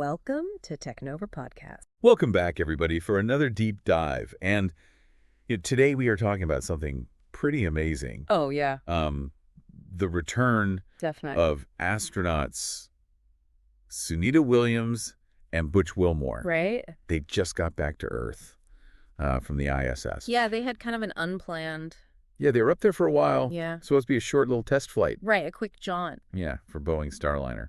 Welcome to TechNova Podcast. Welcome back, everybody, for another deep dive. And today we are talking about something pretty amazing. Oh, yeah. The return Definitely. of astronauts Sunita Williams and Butch Wilmore. Right? They just got back to Earth from the ISS. Yeah, they had kind of an unplanned... Yeah, they were up there for a while. Yeah. Supposed to be a short little test flight. Right, a quick jaunt. Yeah, for Boeing Starliner,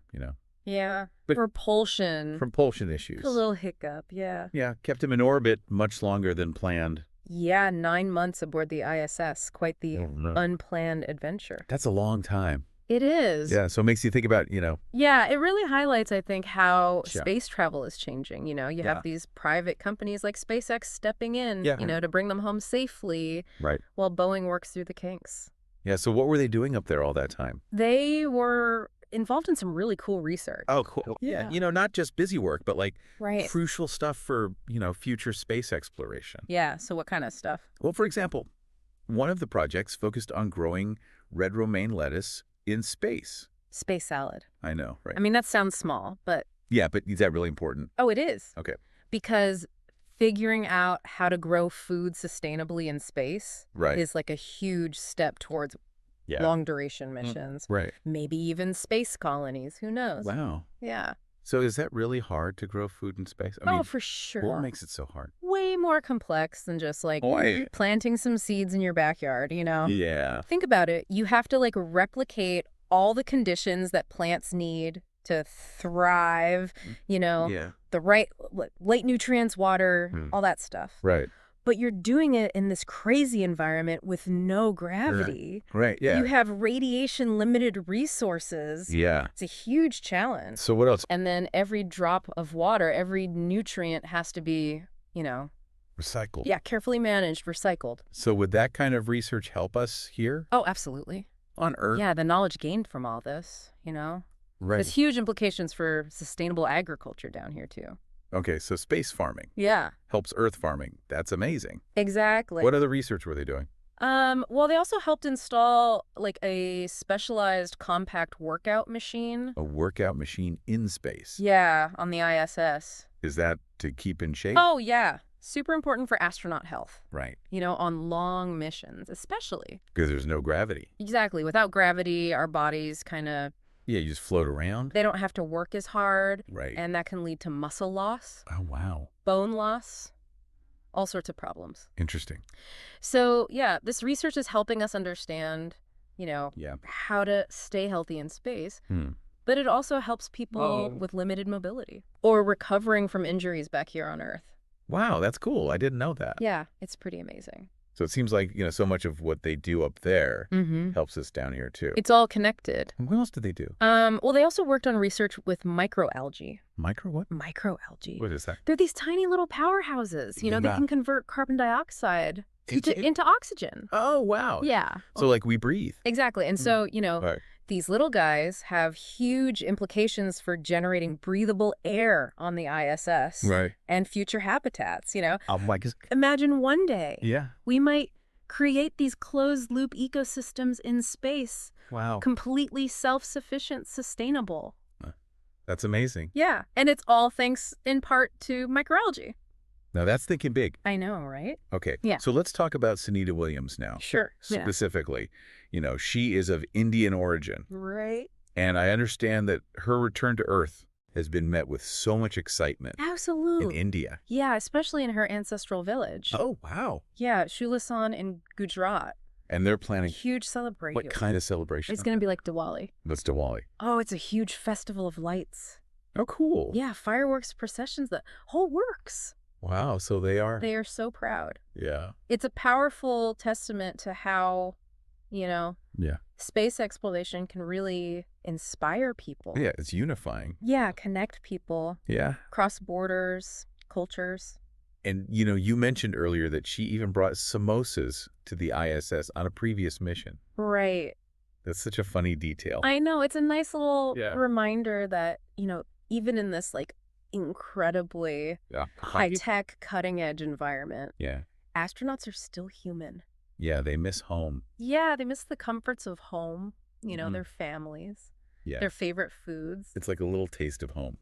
Yeah. But propulsion. Propulsion issues. A little hiccup, yeah. Yeah, kept him in orbit much longer than planned. Yeah, 9 months aboard the ISS. Quite the no. unplanned adventure. That's a long time. It is. Yeah, so it makes you think about, Yeah, it really highlights, I think, how Yeah. space travel is changing. You Yeah. have these private companies like SpaceX stepping in, Yeah. to bring them home safely Right. while Boeing works through the kinks. Yeah, so what were they doing up there all that time? They were involved in some really cool research. Oh, cool. Yeah. Not just busy work, but like Right. crucial stuff for, future space exploration. Yeah, so what kind of stuff? Well, for example, one of the projects focused on growing red romaine lettuce in space. Space salad. I know, right? I mean, that sounds small, but... Yeah, but is that really important? Oh, it is. Okay. Because figuring out how to grow food sustainably in space Right. is like a huge step towards long-duration missions. Right. Maybe even space colonies. Who knows? Wow. Yeah. So is that really hard to grow food in space? I mean, For sure. what makes it so hard? Way more complex than just like planting some seeds in your backyard, Yeah. Think about it. You have to replicate all the conditions that plants need to thrive, Yeah. the right late nutrients, water, all that stuff. Right. But you're doing it in this crazy environment with no gravity. Right, yeah. You have radiation-limited resources. Yeah. It's a huge challenge. So what else? And then every drop of water, every nutrient has to be, Recycled. yeah, carefully managed, recycled. So would that kind of research help us here Oh, absolutely. on Earth? Yeah, the knowledge gained from all this, Right. There's huge implications for sustainable agriculture down here, too. Okay, so space farming Yeah, helps Earth farming. That's amazing. exactly. What other research were they doing? Well, they also helped install a specialized compact workout machine. A workout machine in space. Yeah, on the ISS. Is that to keep in shape? Oh, yeah. Super important for astronaut health, Right. on long missions, especially. Because there's no gravity. Exactly. Without gravity, our bodies Yeah, you just float around. they don't have to work as hard, Right. and that can lead to muscle loss, Oh, wow. bone loss, all sorts of problems. Interesting. So, yeah, this research is helping us understand, Yeah. how to stay healthy in space. Hmm. But it also helps people with limited mobility or recovering from injuries back here on Earth. Wow, that's cool. I didn't know that. Yeah, it's pretty amazing. So it seems like, so much of what they do up there Mm-hmm. helps us down here, too. It's all connected. And what else did they do? Well, they also worked on research with microalgae. Micro what? Microalgae. What is that? They're these tiny little powerhouses. They can convert carbon dioxide into oxygen. Oh, wow. Yeah. So like we breathe. Exactly. And so, Right. these little guys have huge implications for generating breathable air on the ISS Right. and future habitats, Oh my God. Imagine one day Yeah. we might create these closed-loop ecosystems in space, Wow. completely self-sufficient, sustainable. That's amazing. Yeah, and it's all thanks in part to microalgae. Now that's thinking big. I know, right? Okay. Yeah. So let's talk about Sunita Williams now. Sure. Yeah. Specifically, she is of Indian origin. Right. And I understand that her return to Earth has been met with so much excitement in Absolutely. India. Yeah, especially in her ancestral village. Oh, wow. Yeah, Shulasan in Gujarat. And they're planning Huge celebration. what kind of celebration? It's going to be like Diwali. That's Diwali. Oh, it's a huge festival of lights. Oh, cool. Yeah, fireworks, processions, the whole works. Wow. So they are. They are so proud. Yeah. It's a powerful testament to how, Yeah. space exploration can really inspire people. Yeah. It's unifying. Yeah, connect people, Yeah. cross borders, cultures. And, you mentioned earlier that she even brought samosas to the ISS on a previous mission. Right. That's such a funny detail. I know. It's a nice little Yeah. reminder that, even in this incredibly Yeah. high-tech, cutting-edge environment, Yeah. astronauts are still human. Yeah. They miss home. Yeah, they miss the comforts of home, Mhm. their families, Yeah. their favorite foods. It's like a little taste of home.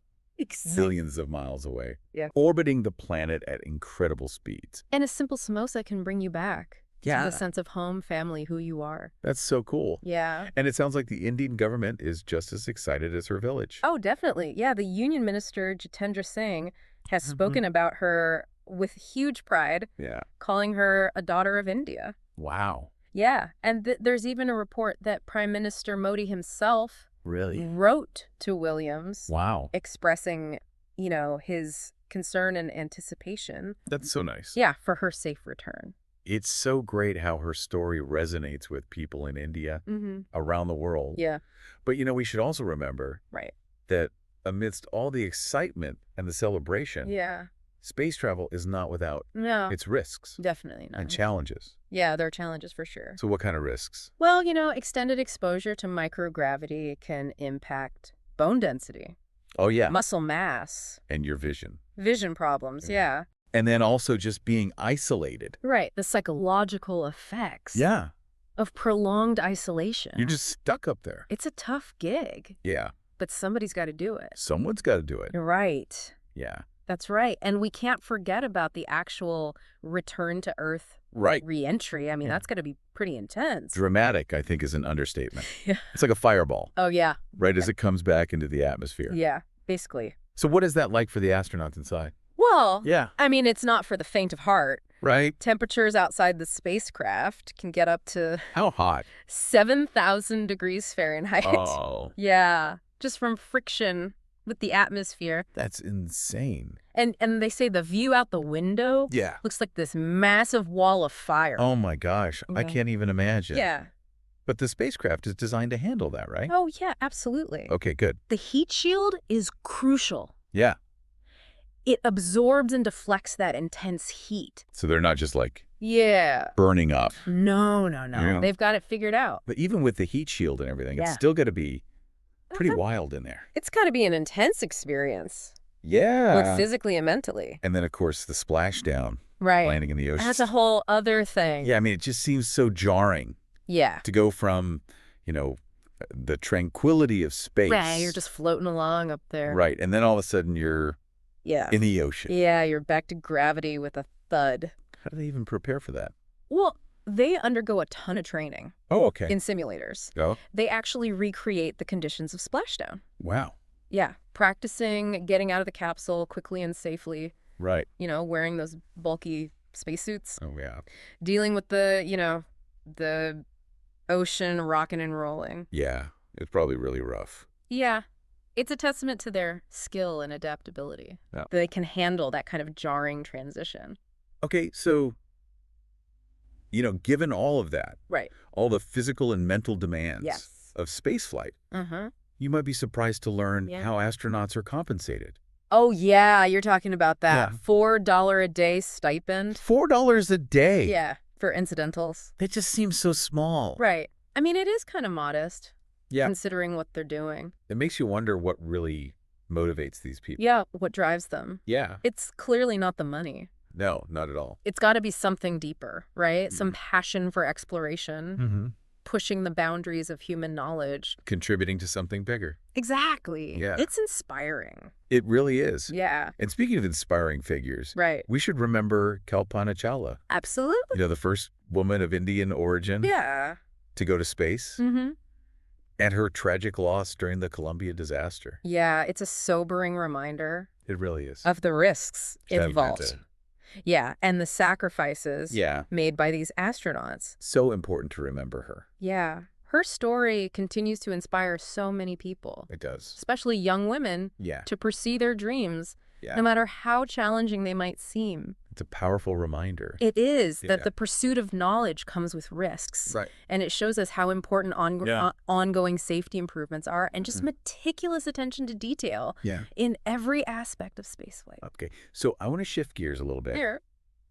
millions of miles away, Yeah. orbiting the planet at incredible speeds. And a simple samosa can bring you back Yeah. to the sense of home, family, who you are. That's so cool. Yeah. And it sounds like the Indian government is just as excited as her village. Oh, definitely. Yeah, the Union Minister, Jitendra Singh, has spoken about her with huge pride, Yeah. calling her a daughter of India. Wow. Yeah, and there's even a report that Prime Minister Modi himself Really? wrote to Williams Wow. expressing, his concern and anticipation, That's so nice. yeah, for her safe return. It's so great how her story resonates with people in India, around the world. Yeah, But, we should also remember right. that amidst all the excitement and the celebration, Yeah. space travel is not without No, its risks definitely not. and challenges. Yeah, there are challenges for sure. So what kind of risks? Well, extended exposure to microgravity can impact bone density, Oh, yeah. muscle mass, And your vision. vision problems, yeah. And then also just being isolated. Right, the psychological effects Yeah. of prolonged isolation. You're just stuck up there. It's a tough gig, Yeah. but somebody's got to do it. Someone's got to do it. You're right. Yeah. That's right. And we can't forget about the actual return to Earth Right. reentry. I mean, Yeah. that's got to be pretty intense. Dramatic, I think, is an understatement. Yeah. It's like a fireball, Oh, yeah. right, as it comes back into the atmosphere. Yeah, basically. So what is that like for the astronauts inside? Well, Yeah. I mean, it's not for the faint of heart. Right? Temperatures outside the spacecraft can get up to How hot? 7,000 degrees Fahrenheit. Oh, Yeah, just from friction with the atmosphere. that's insane. And they say the view out the window Yeah. looks like this massive wall of fire. Oh, my gosh. I Yeah. can't even imagine. Yeah. But the spacecraft is designed to handle that, right? Oh, yeah, absolutely. Okay, good. The heat shield is crucial. Yeah. It absorbs and deflects that intense heat. So they're not just like Yeah. burning up. No. Yeah. They've got it figured out. But even with the heat shield and everything, it's Yeah. still got to be pretty wild in there. It's got to be an intense experience, Yeah. both physically and mentally. And then, of course, the splashdown, Right. landing in the ocean. That's a whole other thing. Yeah, I mean, it just seems so jarring Yeah. to go from, the tranquility of space. Right, you're just floating along up there. Right, and then all of a sudden you're Yeah. in the ocean. Yeah, you're back to gravity with a thud. How do they even prepare for that? Well, they undergo a ton of training Oh, okay. in simulators. Oh, They actually recreate the conditions of splashdown. wow. Yeah, practicing getting out of the capsule quickly and safely, Right. wearing those bulky spacesuits, Oh, yeah. dealing with the ocean rocking and rolling. Yeah, it's probably really rough. Yeah, it's a testament to their skill and adaptability. Yeah. They can handle that kind of jarring transition. Okay, so, given all of that, Right. all the physical and mental demands Yes. of spaceflight, Uh-huh. you might be surprised to learn Yeah. how astronauts are compensated. Oh, yeah, you're talking about that Yeah. $4 a day stipend. $4 a day. Yeah, for incidentals. That just seems so small. Right. I mean, it is kind of modest, Yeah. considering what they're doing. It makes you wonder what really motivates these people. Yeah, what drives them? Yeah. It's clearly not the money. No, not at all. It's got to be something deeper, right? Some passion for exploration, Mm-hmm. pushing the boundaries of human knowledge. Contributing to something bigger. Exactly. Yeah. It's inspiring. It really is. Yeah, And speaking of inspiring figures, right. we should remember Kalpana Chawla, Absolutely. the first woman of Indian origin Yeah. to go to space, Mm-hmm. and her tragic loss during the Columbia disaster. Yeah, it's a sobering reminder It really is. of the risks Just haven't been involved. to- Yeah, and the sacrifices Yeah. made by these astronauts. So important to remember her. Yeah. Her story continues to inspire so many people, It does. especially young women, Yeah. to pursue their dreams, Yeah. no matter how challenging they might seem. It's a powerful reminder. It is Yeah. that the pursuit of knowledge comes with risks. Right. And it shows us how important Yeah. ongoing safety improvements are, and just meticulous attention to detail Yeah. in every aspect of spaceflight. Okay. So I want to shift gears a little bit Here.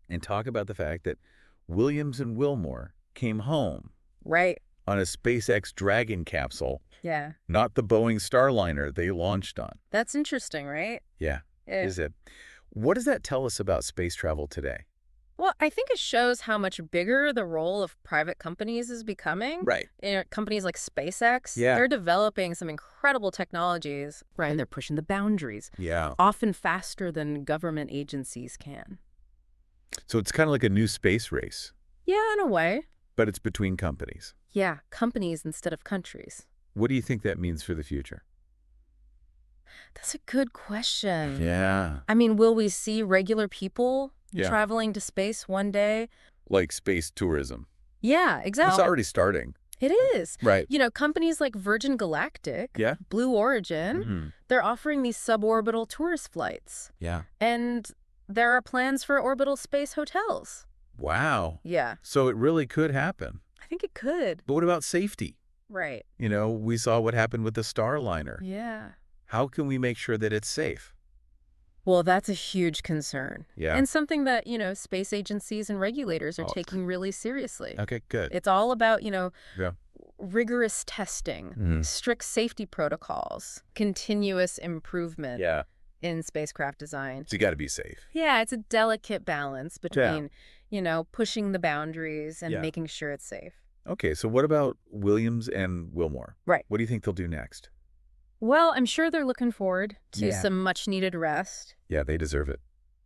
and talk about the fact that Williams and Wilmore came home Right. on a SpaceX Dragon capsule, Yeah. not the Boeing Starliner they launched on. That's interesting, right? Yeah, Yeah. is it? What does that tell us about space travel today? Well, I think it shows how much bigger the role of private companies is becoming. Right. Companies like SpaceX, Yeah. they're developing some incredible technologies, right? And they're pushing the boundaries, Yeah. often faster than government agencies can. So it's kind of like a new space race, Yeah, in a way. but it's between companies. Yeah, companies instead of countries. What do you think that means for the future? That's a good question. Yeah. I mean, will we see regular people Yeah. traveling to space one day? Like space tourism. Yeah, It's exactly. already starting. It is. Right. Companies like Virgin Galactic, Yeah. Blue Origin, Mm-hmm. they're offering these suborbital tourist flights. Yeah. And there are plans for orbital space hotels. Wow. Yeah, So it really could happen. I think it could. But what about safety? Right. We saw what happened with the Starliner. Yeah. How can we make sure that it's safe? Well, that's a huge concern. Yeah. And something that, space agencies and regulators are Oh. taking really seriously. Okay, good. It's all about, Yeah. rigorous testing, Mhm. strict safety protocols, continuous improvement Yeah. in spacecraft design. So you got to be safe. Yeah, it's a delicate balance between, pushing the boundaries and Yeah. making sure it's safe. Okay, so what about Williams and Wilmore? Right. What do you think they'll do next? Well, I'm sure they're looking forward to Yeah. some much-needed rest. Yeah, they deserve it.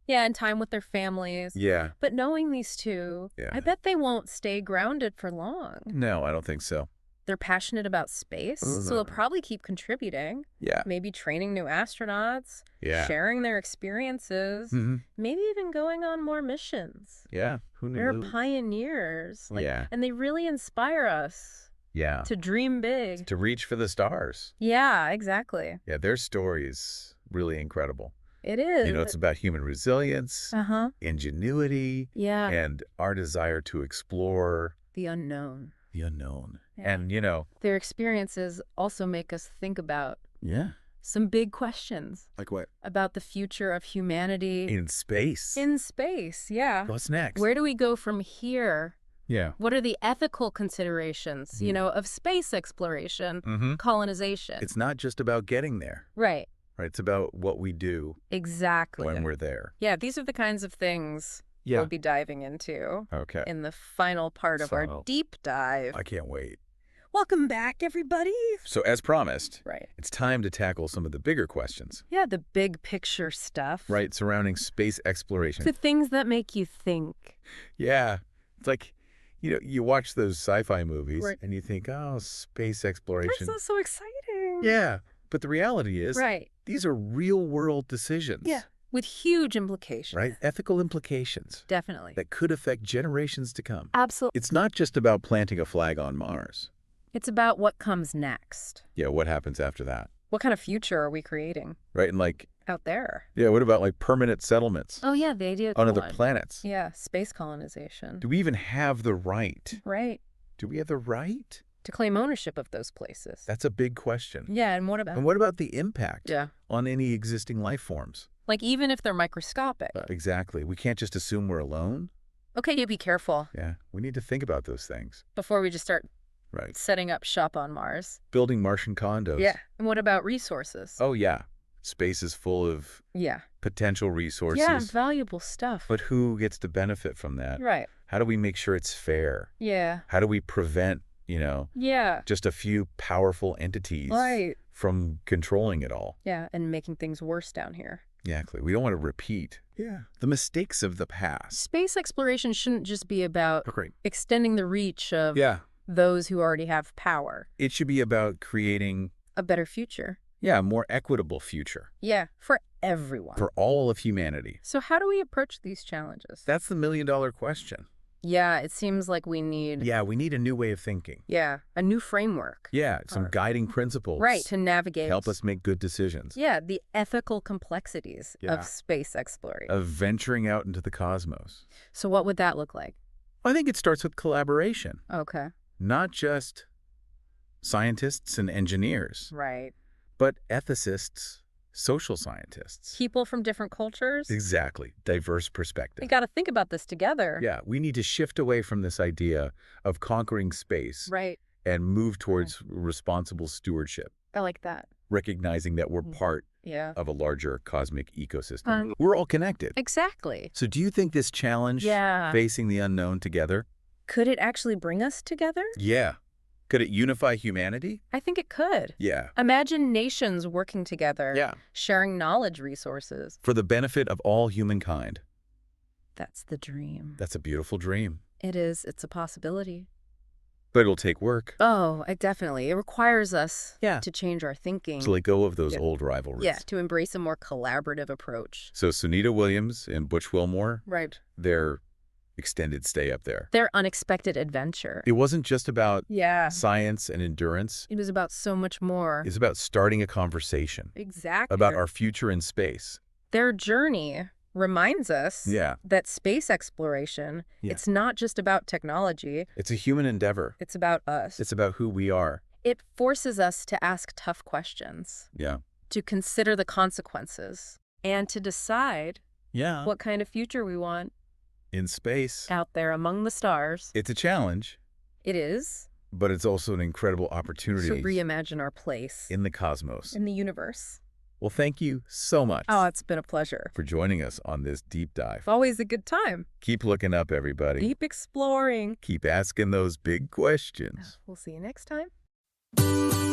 Yeah, and time with their families. Yeah. But knowing these two, Yeah. I bet they won't stay grounded for long. No, I don't think so. They're passionate about space, so they'll probably keep contributing, Yeah. maybe training new astronauts, Yeah. sharing their experiences, Mm-hmm. maybe even going on more missions. Yeah. Who knew? They're pioneers. Yeah. And they really inspire us Yeah. to dream big. To reach for the stars. Yeah, exactly. Yeah, their story is really incredible. It is. It's about human resilience, Uh-huh. ingenuity, Yeah. and our desire to explore The unknown. the unknown. Yeah. And, Their experiences also make us think about yeah. some big questions Like what? about the future of humanity In space. in space. Yeah. What's next? Where do we go from here? Yeah. What are the ethical considerations, of space exploration, Mm-hmm. colonization? It's not just about getting there, Right. right? It's about what we do Exactly. when we're there. Yeah, these are the kinds of things we'll be diving into Okay. in the final part of our So- deep dive. I can't wait. Welcome back, everybody. So as promised, Right. it's time to tackle some of the bigger questions, Yeah, the big picture stuff. right, surrounding space exploration. The things that make you think. Yeah. It's like, you watch those sci-fi movies Right. and you think, oh, space That's exploration. so exciting. Yeah. But the reality is, Right. these are real-world decisions. Yeah. With huge implications. Right? Ethical implications Definitely. that could affect generations to come. Absolutely. It's not just about planting a flag on Mars. It's about what comes next. Yeah, what happens after that? What kind of future are we creating Right? And out there? what about permanent settlements Oh, yeah, the idea on other planets? Yeah, space colonization. Do we even have the right? Right. Do we have the right? To claim ownership of those places. That's a big question. Yeah, and what about? And what about the impact Yeah. on any existing life forms? Even if they're microscopic. Exactly. We can't just assume we're alone. Okay, you be careful Yeah, we need to think about those things. before we just start Right. setting up shop on Mars. Building Martian condos. Yeah. And what about resources? Oh, yeah. Space is full of Yeah. potential resources. Yeah, valuable stuff. But who gets to benefit from that? Right. How do we make sure it's fair? Yeah. How do we prevent, Yeah. just a few powerful entities Right. from controlling it all? Yeah, and making things worse down here. Exactly. We don't want to repeat the mistakes of the past. Space exploration shouldn't just be about Great. extending the reach of Yeah. those who already have power. It should be about creating, A better future. a more equitable future Yeah, for everyone. for all of humanity. So how do we approach these challenges? That's the million-dollar question. Yeah, it seems like we need, Yeah, we need a new way of thinking. a new framework. Yeah, some guiding principles. Right, to navigate. Help us make good decisions. Yeah, the ethical complexities Yeah. of space exploration. Of venturing out into the cosmos. So what would that look like? I think it starts with collaboration, Okay. not just scientists and engineers, Right. but ethicists, social scientists. People from different cultures? Exactly. Diverse We perspective. got to think about this together. Yeah, we need to shift away from this idea of conquering space Right. and move towards responsible stewardship, I like that. recognizing that we're Mm. part Yeah. of a larger cosmic ecosystem. We're all connected. Exactly. So do you think this challenge, facing the unknown together? Could it actually bring us together? Yeah. Could it unify humanity? I think it could. Yeah. Imagine nations working together, Yeah. sharing knowledge resources. For the benefit of all humankind. That's the dream. That's a beautiful dream. It is. It's a possibility. But it'll take work. Oh, definitely. It requires us Yeah. to change our thinking. To let go of those old rivalries. Yeah, to embrace a more collaborative approach. So Sunita Williams and Butch Wilmore, Right. their extended stay up there. Their unexpected adventure. It wasn't just about Yeah. science and endurance. It was about so much more. It's about starting a conversation Exactly. about our future in space. Their journey reminds us that space exploration, it's not just about technology. It's a human endeavor. It's about us. It's about who we are. It forces us to ask tough questions. Yeah. To consider the consequences. And to decide what kind of future we want. In space. Out there among the stars. It's a challenge. It is. But it's also an incredible opportunity. To reimagine our place. In the cosmos. In the universe. Well, thank you so much. Oh, it's been a pleasure. For joining us on this deep dive. It's always a good time. Keep looking up, everybody. Keep exploring. Keep asking those big questions. We'll see you next time.